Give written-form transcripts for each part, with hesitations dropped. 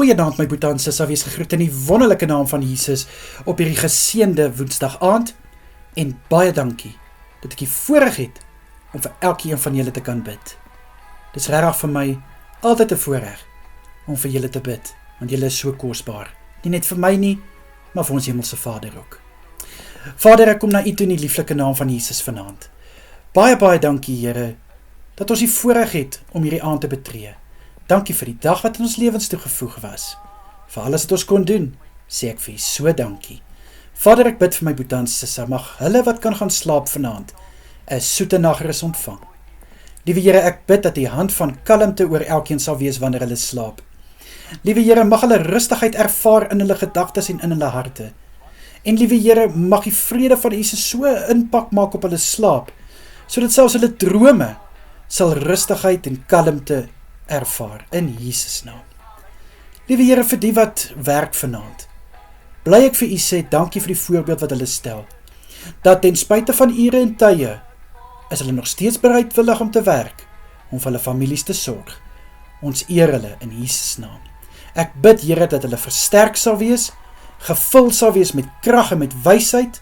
Goeienaand my boetie en sissa, wees gegroet in die wonderlike naam van Jesus op hierdie geseënde Woensdag aand en baie dankie dat ek die voorreg het om vir elkeen van julle te kan bid. Dis regtig vir my altyd 'n voorreg om vir julle te bid, want julle is so kosbaar. Nie net vir my nie, maar vir ons hemelse Vader ook. Vader, ek kom na U toe in die lieflike naam van Jesus vanaand. Baie dankie, Here, dat ons die voorreg het om hierdie aand te betree. Dankie vir die dag wat in ons lewens toegevoeg was. Vir alles wat ons kon doen, sê ek vir U so dankie. Vader, ek bid vir my boetie en sissa, mag hulle wat kan gaan slaap vanaand 'n soete nagrus ontvang. Liewe Here, ek bid dat die hand van kalmte oor elkeen sal wees wanneer hulle slaap. Liewe Here, mag hulle rustigheid ervaar in hulle gedagtes en in hulle harte. En liewe Here, mag die vrede van Jesus so 'n impak maak op hulle slaap, sodat selfs hulle drome sal rustigheid en kalmte ervaar in Jesus naam. Liewe Here, vir die wat werk vanaand, bly ek vir U sê dankie vir die voorbeeld wat hulle stel, dat ten spyte van ure en tye, is hulle nog steeds bereidwillig om te werk, om vir hulle families te sorg. Ons eer hulle in Jesus naam. Ek bid, Here, dat hulle versterk sal wees, gevul sal wees met krag en met wysheid,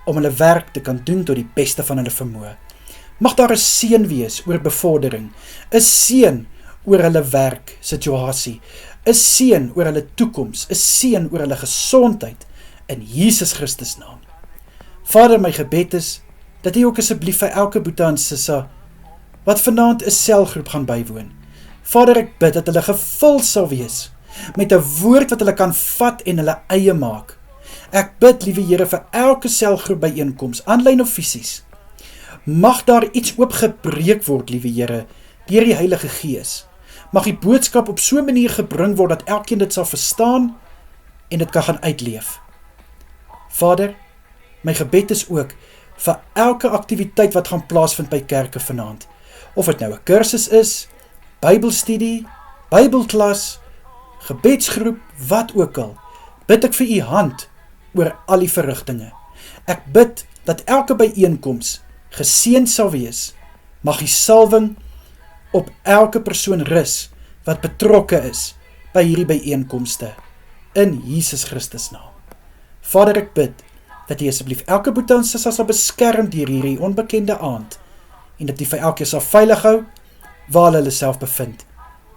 om hulle werk te kan doen tot die beste van hulle vermoë. Mag daar 'n seën wees oor bevordering, 'n seën oor hulle werksituasie, 'n seën oor hulle toekoms, 'n seën oor hulle gesondheid, in Jesus Christus naam. Vader, my gebed is, dat U ook asseblief vir elke boetie en sissa, wat vanaand 'n selgroep gaan bywoon. Vader, ek bid dat hulle gevul sal wees, met 'n woord wat hulle kan vat en hulle eie maak. Ek bid, liewe Here, vir elke selgroep byeenkoms, aanlyn of fisies. Mag daar iets oopgebreek word, liewe Here, deur die Heilige Gees. Mag die boodskap op so 'n manier gebring word, dat elkeen dit sal verstaan, en dit kan gaan uitleef. Vader, my gebed is ook, vir elke aktiwiteit wat gaan plaasvind by kerke vanaand. Of dit nou 'n kursus is, Bybelstudie, Bybelklas, gebedsgroep, wat ook al, bid ek vir U hand oor al die verrigtinge. Ek bid dat elke byeenkoms geseënd sal wees. Mag die salwing op elke persoon rus wat betrokke is by hierdie byeenkomste in Jesus Christus naam. Vader, ek bid dat U asseblief elke boetie en sissa sal beskerm deur hierdie onbekende aand en dat U vir elkeen sal veilig hou waar hulle self bevind.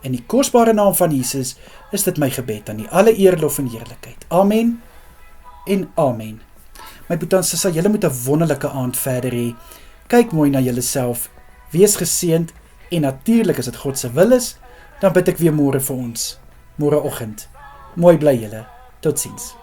In die kosbare naam van Jesus is dit my gebed aan U alle eer, lof en heerlikheid. Amen en amen. My boetie en sissa, julle moet 'n wonderlike aand verder hê. Kyk mooi na julleself, wees geseënd en natuurlik as dit God se wil is, dan bid ek weer môre vir ons, môreoggend. Mooi bly julle, totsiens.